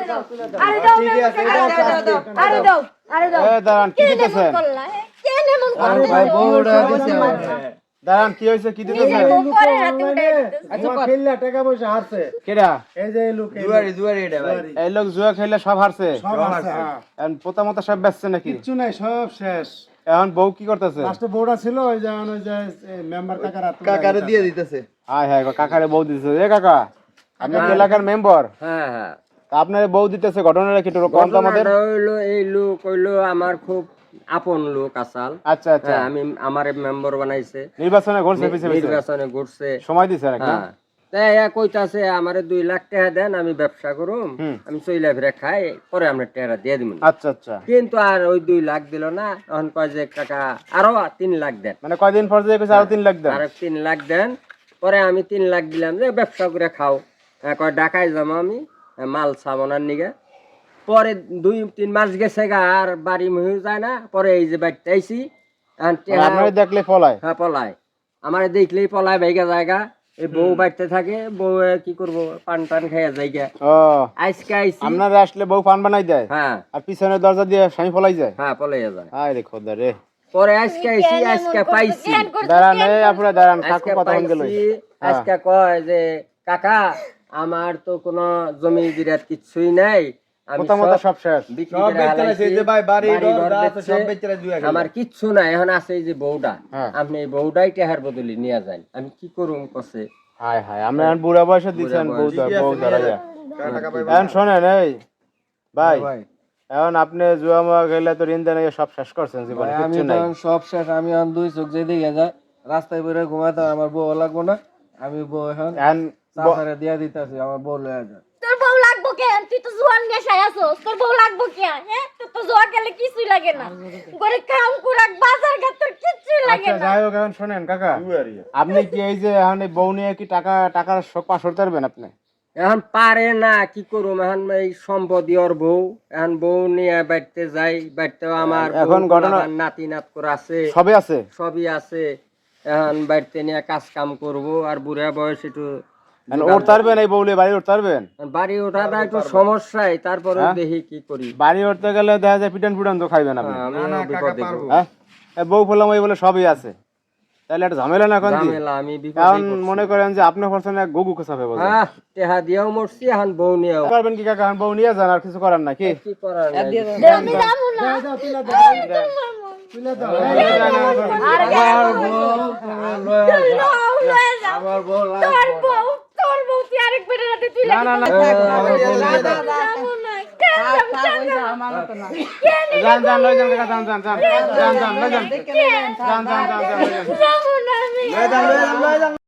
আরে দাও আরে দাও আরে দাও এ দাঁড়ান কি দিতেছেন কেন এমন আরে করতেছো? ভাই বউটা দিছে দাঁড়ান কি হয়েছে কি নিজে দিতেছেন বউ করে রাতে উঠে দিতেছো। খেললে টাকা পয়সা হারছে কেডা এই যে লোক জুয়ারি এটা ভাই এই লোক জুয়া খেলে সব হারছে সব হারছে এখন পোতামতা সব বেচছে নাকি কিচ্ছু নাই সব শেষ এখন বউ কি করতেছে লাস্টে বউটা ছিল ওই যে মেম্বার কাকারে দিয়ে দিতেছে হায় হায় কাকারে বউ দিতেছে এ কাকা আপনি কি এলাকার মেম্বার হ্যাঁ হ্যাঁ তা আপনার বউ দিতেছে ঘটনাটা কি একটু কম তো আমাদের ঘটনাটা হইলো এই লোক হইলো আমার খুব আপন লোক আসাল আচ্ছা আচ্ছা হ্যাঁ, আমি আমার মেম্বার বানাইছে নির্বাচনে ঘুরছে পিছে পিছে নির্বাচনে ঘুরছে সময় দিছে নাকি হ্যাঁ তাই কইতাছে আমারে 2 লাখ টাকা দেন আমি ব্যবসা করুম আমি চইলা ফিরে খাই পরে আমরা টাকা দিয়ে দিব আচ্ছা আচ্ছা কিন্তু আর ওই 2 লাখ দিল না তখন কয় যে কাকা আরো 3 লাখ দেন মানে কয়দিন পর যে কইছে আরো 3 লাখ দেন আর 3 লাখ দেন পরে আমি 3 লাখ দিলাম যে ব্যবসা করে খাও কয় ঢাকায় যাবো আমি মাল সামনার নিগে পরে 2-3 মাস গেছে গা আর বাড়ি মহিও যায় না পরে এই যে বাড়িতে আইছি আপনারা দেখলে ফলায় হ্যাঁ পলায় আমারে দেখলেই পলায় ভাইগা জায়গা এই বউ বাড়িতে থাকে বউ কি করবো পান টান খাইয়া জায়গা ও আজকে আইছি আপনারা আসলে বউ পান বানাই দেয় হ্যাঁ আর পিছনের দরজা দিয়ে স্বামী ফলাই যায় হ্যাঁ পলাইয়া যায় আয় রে খোদা রে পরে আজকে আইছি আজকে পাইছি কেন করছো? দাঁড়ান এই আপনারা দাঁড়ান কাকু আজকে কথা বল গেল পাইছি আজকে কয় যে কাকা আমার তো কোনো জমি জিরাত কিছুই নাই আমি মোটামুটি সব শেষ বিক্রি সব করে বেচতে হালাইছি, আছে যে ভাই বাড়ি বাড়ি ঘর ঘর যা আছে বেচছে, সব বেচতে দুয়া আমার কিচ্ছু নাই এখন আছে এই যে বউটা হ্যাঁ। আপনি এই বউটাই টেহার বদলি নিয়ে যান আমি কি করুম কসে হায় হায় আমরা এখন বুড়া বয়সে দিছেন বউ বউ ধরা যায় টাকা পাই এখন শোনেন এই ভাই ভাই এখন আপনি জুয়া মুয়া খেলে তো ঋণ দেন সব শেষ করছেন জীবনে আমি কিচ্ছু নাই তো সব শেষ আমি এখন 2 চোখ যেদিকে যায় রাস্তায় বেরো ঘুমাতে আমার বউ লাগবো না আমি বউ এখন এখন চাচারে দিয়া দিতেছি আমার বউ লয়ে যায় তোর বউ লাগবো কেন? তুই তো জোয়ান নেশায় আছোস। তোর বউ লাগবো কেন? হ্যাঁ? তোর তো জোয়া খেলে কিছুই লাগে না। ঘরে কাম কুরাক, বাজার ঘাট তোর কিছুই লাগে আচ্ছা না। যাই হোক এখন শোনেন কাকা আপনি কি এই যে এখন এই বউ নিয়ে কি টাকার পাশ হতে পারবেন আপনি এখন পারে না কি করুম এখন এই সম্পত্তি ওর বউ এখন বউ নিয়ে বাড়িতে যাই বাড়িতেও আমার এখন বউ, ঘটনা- আমার নাতি নাত করে আছে সবে আছে সবই আছে এখন বাড়িতে নিয়ে কাজ কাম করবো আর বুড়া বয়স একটু এখন উঠতে পারবেন এই বউলে বাড়ি উঠতে পারবেন বাড়ি ওঠাটা একটু সমস্যাই তারপরে দেখি কি করি বাড়ি উঠতে গেলে দেখা যায় পিটন পিটন তো খাইবেন আপনি আমি বিপদে পড়বো। হ্যাঁ এই বউ ফেলাম এই বলে সবই আছে তাহলে একটা ঝামেলা না এখন কি ঝামেলা আমি বিপদে এখন পড়ছি। মনে করেন যে আপনি করছেন এক গুগু খসাবে বলে হ্যাঁ টেহা দিয়েও মরছি এখন বউ নিয়েও পারবেন কি কাকা এখন বউ নিয়ে যান আর কিছু করার নাকি কি করার নাই। দে, আমি যাবো না। তুলে দাও তুলে দাও আর আমার বউ লয়ে যায় লও, লয়ে যাও। আমার বউ তোর বউ তুই আরেক বেটার হাতে তুই না না না যাবো না। কেন যাবো? কেন যান লই যান কাকা যান লই যান যাবো না আমি। লয়ে যান